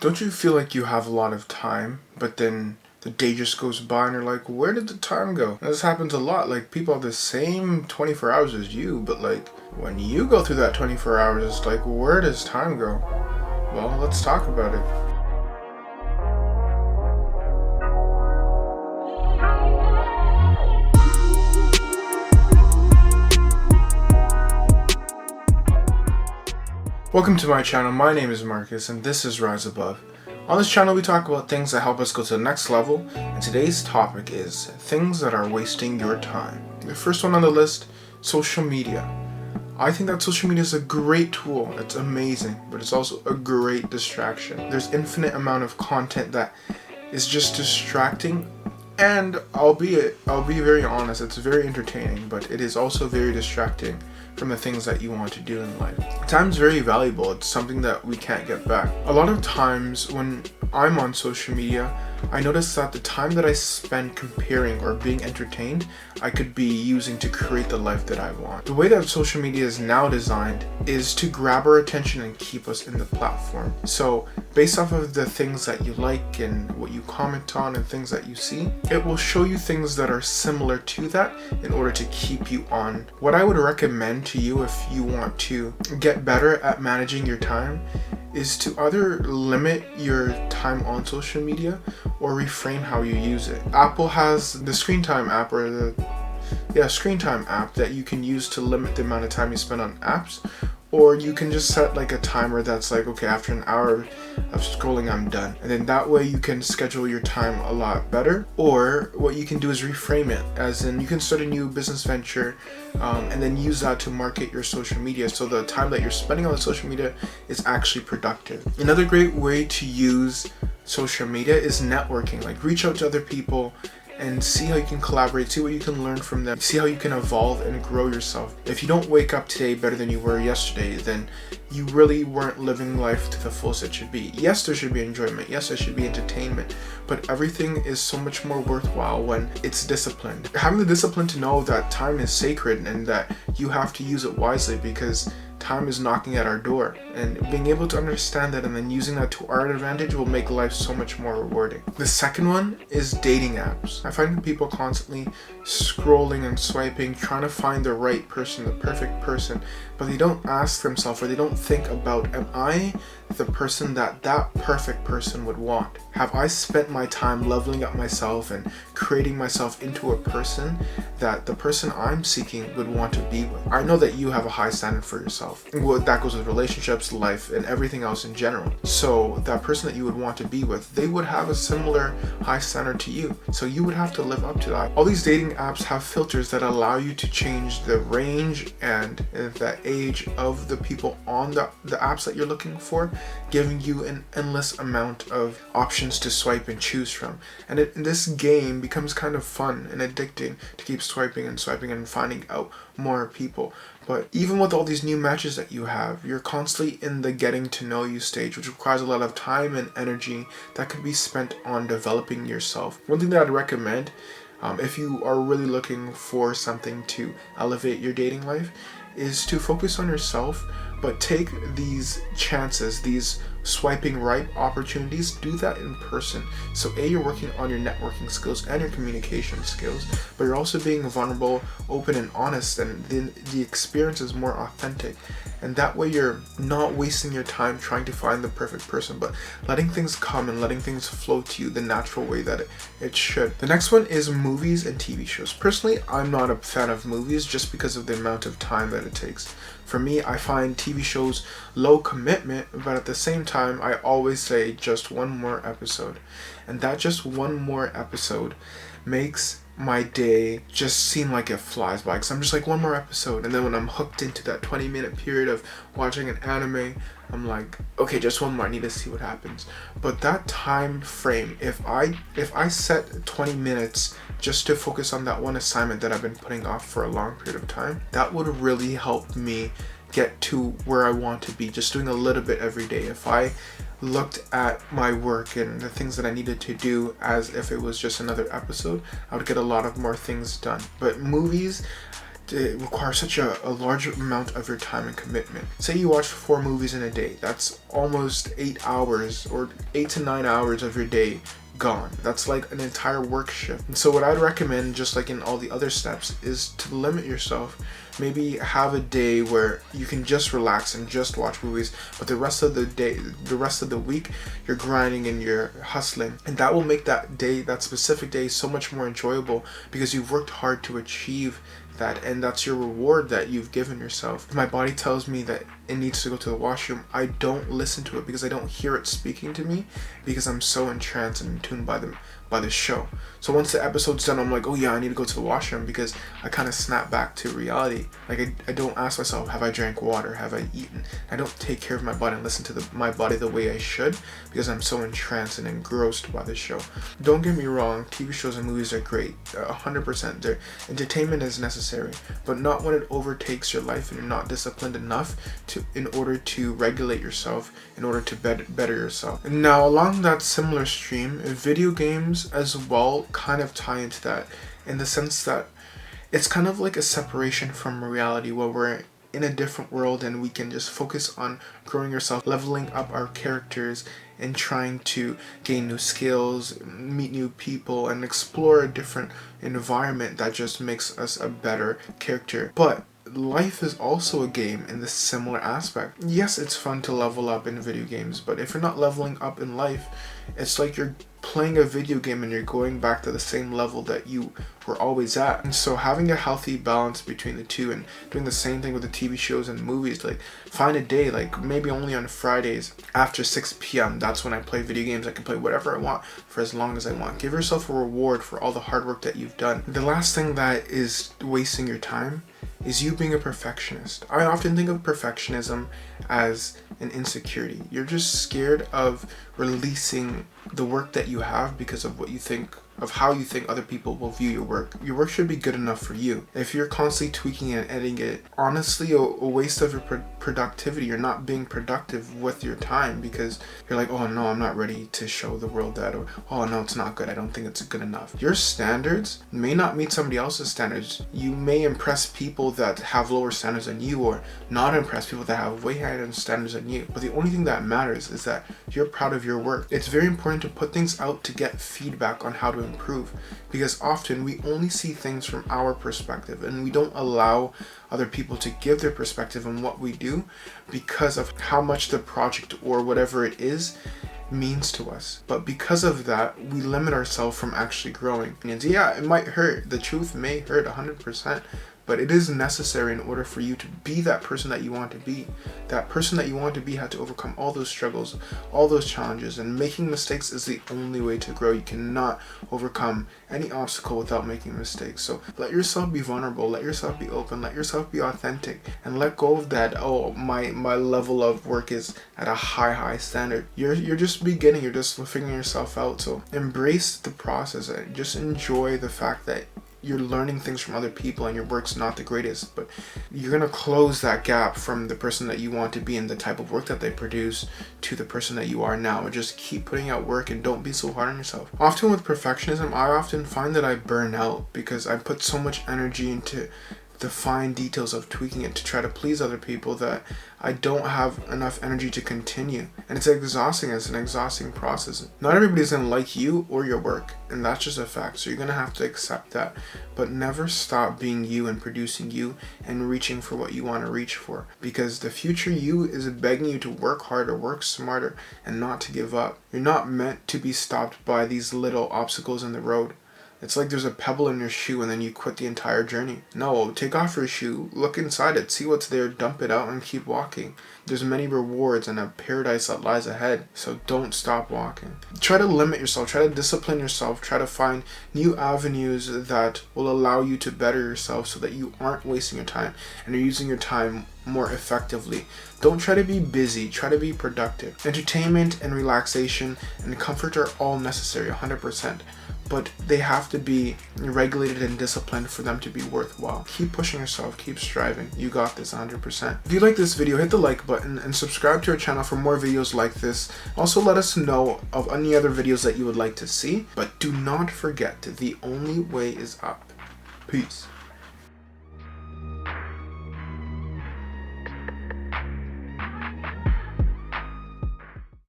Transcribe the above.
Don't you feel like you have a lot of time, but then the day just goes by and you're like, where did the time go? And this happens a lot. Like, people have the same 24 hours as you, but like, when you go through that 24 hours, it's like, where does time go? Well, let's talk about it. Welcome to my channel. My name is Marcus and this is Rise Above. On this channel we talk about things that help us go to the next level, and today's topic is things that are wasting your time. The first one on the list, social media. I think that social media is a great tool. It's amazing, but it's also a great distraction. There's infinite amount of content that is just distracting, and I'll be very honest, it's very entertaining, but it is also very distracting from the things that you want to do in life. Time's very valuable. It's something that we can't get back. A lot of times when I'm on social media, I notice that the time that I spend comparing or being entertained, I could be using to create the life that I want. The way that social media is now designed is to grab our attention and keep us in the platform. So based off of the things that you like and what you comment on and things that you see, it will show you things that are similar to that in order to keep you on. What I would recommend to you if you want to get better at managing your time is to either limit your time on social media or refrain how you use it. Apple has the screen time app, or the screen time app that you can use to limit the amount of time you spend on apps. Or you can just set like a timer that's like, okay, after an hour of scrolling, I'm done. And then that way you can schedule your time a lot better. Or what you can do is reframe it, as in you can start a new business venture and then use that to market your social media. So the time that you're spending on the social media is actually productive. Another great way to use social media is networking. Like, reach out to other people and see how you can collaborate, see what you can learn from them, see how you can evolve and grow yourself. If you don't wake up today better than you were yesterday, then you really weren't living life to the fullest it should be. Yes, there should be enjoyment. Yes, there should be entertainment. But everything is so much more worthwhile when it's disciplined. Having the discipline to know that time is sacred and that you have to use it wisely, because time is knocking at our door, and being able to understand that and then using that to our advantage will make life so much more rewarding. The second one is dating apps. I find people constantly scrolling and swiping, trying to find the right person, the perfect person, but they don't ask themselves, or they don't think about, am I the person that perfect person would want? Have I spent my time leveling up myself and creating myself into a person that the person I'm seeking would want to be with? I know that you have a high standard for yourself. Well, that goes with relationships, life, and everything else in general. So that person that you would want to be with, they would have a similar high standard to you. So you would have to live up to that. All these dating apps have filters that allow you to change the range and the age of the people on the apps that you're looking for, giving you an endless amount of options to swipe and choose from. And this game becomes kind of fun and addicting to keep swiping and finding out more people. But even with all these new matches that you have, you're constantly in the getting to know you stage, which requires a lot of time and energy that could be spent on developing yourself. One thing that I'd recommend, if you are really looking for something to elevate your dating life, is to focus on yourself, but take these chances, these swiping right opportunities, do that in person. So you're working on your networking skills and your communication skills, but you're also being vulnerable, open and honest, and then the experience is more authentic. And that way you're not wasting your time trying to find the perfect person, but letting things come and letting things flow to you the natural way that it should. The next one is movies and TV shows. Personally, I'm not a fan of movies just because of the amount of time that it takes. For me, I find TV shows low commitment, but at the same time, I always say just one more episode. And that just one more episode makes my day just seem like it flies by, because I'm just like, one more episode. And then when I'm hooked into that 20-minute period of watching an anime, I'm like, okay, just one more, I need to see what happens. But that time frame, if I set 20 minutes just to focus on that one assignment that I've been putting off for a long period of time, that would really help me get to where I want to be, just doing a little bit every day. If I looked at my work and the things that I needed to do as if it was just another episode, I would get a lot of more things done. But movies it requires such a large amount of your time and commitment. Say you watch 4 movies in a day, that's almost 8 hours or 8 to 9 hours of your day gone. That's like an entire work shift. And so what I'd recommend, just like in all the other steps, is to limit yourself. Maybe have a day where you can just relax and just watch movies, but the rest of the day, the rest of the week, you're grinding and you're hustling. And that will make that day, that specific day, so much more enjoyable because you've worked hard to achieve that, and that's your reward that you've given yourself. If my body tells me that it needs to go to the washroom, I don't listen to it because I don't hear it speaking to me, because I'm so entranced and in tune by the show. So once the episode's done, I'm like, oh yeah, I need to go to the washroom, because I kind of snap back to reality. Like I don't ask myself, have I drank water? Have I eaten? I don't take care of my body and listen to my body the way I should, because I'm so entranced and engrossed by the show. Don't get me wrong, TV shows and movies are great, 100%. Their entertainment is necessary, but not when it overtakes your life and you're not disciplined enough in order to regulate yourself, in order to better yourself. And now, along that similar stream, video games as well kind of tie into that, in the sense that it's kind of like a separation from reality, where we're in a different world and we can just focus on growing yourself, leveling up our characters, and trying to gain new skills, meet new people, and explore a different environment that just makes us a better character. But life is also a game in this similar aspect. Yes, it's fun to level up in video games, but if you're not leveling up in life, it's like you're playing a video game and you're going back to the same level that you were always at. And so having a healthy balance between the two, and doing the same thing with the TV shows and movies, like find a day, like maybe only on Fridays after 6 p.m. that's when I play video games. I can play whatever I want for as long as I want. Give yourself a reward for all the hard work that you've done. The last thing that is wasting your time is you being a perfectionist. I often think of perfectionism as an insecurity. You're just scared of releasing the work that you have because of what you think, of how you think other people will view your work. Your work should be good enough for you. If you're constantly tweaking it and editing it, honestly, a waste of your productivity. You're not being productive with your time because you're like, oh no, I'm not ready to show the world that, or oh no, it's not good, I don't think it's good enough. Your standards may not meet somebody else's standards. You may impress people that have lower standards than you, or not impress people that have way higher standards than you. But the only thing that matters is that you're proud of your work. It's very important to put things out to get feedback on how to improve, because often we only see things from our perspective and we don't allow other people to give their perspective on what we do because of how much the project or whatever it is means to us. But because of that, we limit ourselves from actually growing. And yeah, it might hurt. The truth may hurt 100%, but it is necessary in order for you to be that person that you want to be. That person that you want to be had to overcome all those struggles, all those challenges, and making mistakes is the only way to grow. You cannot overcome any obstacle without making mistakes. So let yourself be vulnerable, let yourself be open, let yourself be authentic, and let go of that, oh, my level of work is at a high standard. You're just beginning, you're just figuring yourself out. So embrace the process and just enjoy the fact that you're learning things from other people and your work's not the greatest, but you're going to close that gap from the person that you want to be and the type of work that they produce to the person that you are now. And just keep putting out work and don't be so hard on yourself. Often with perfectionism, I often find that I burn out because I put so much energy into the fine details of tweaking it to try to please other people that I don't have enough energy to continue. And it's exhausting. It's an exhausting process. Not everybody's gonna like you or your work, and that's just a fact. So you're gonna have to accept that. But never stop being you and producing you and reaching for what you want to reach for, because the future you is begging you to work harder, work smarter, and not to give up. You're not meant to be stopped by these little obstacles in the road. It's like there's a pebble in your shoe and then you quit the entire journey. No, take off your shoe, look inside it, see what's there, dump it out, and keep walking. There's many rewards and a paradise that lies ahead, so don't stop walking. Try to limit yourself, try to discipline yourself, try to find new avenues that will allow you to better yourself so that you aren't wasting your time and you're using your time more effectively. Don't try to be busy, try to be productive. Entertainment and relaxation and comfort are all necessary, 100%. But they have to be regulated and disciplined for them to be worthwhile. Keep pushing yourself, keep striving. You got this 100%. If you like this video, hit the like button and subscribe to our channel for more videos like this. Also, let us know of any other videos that you would like to see. But do not forget, the only way is up. Peace.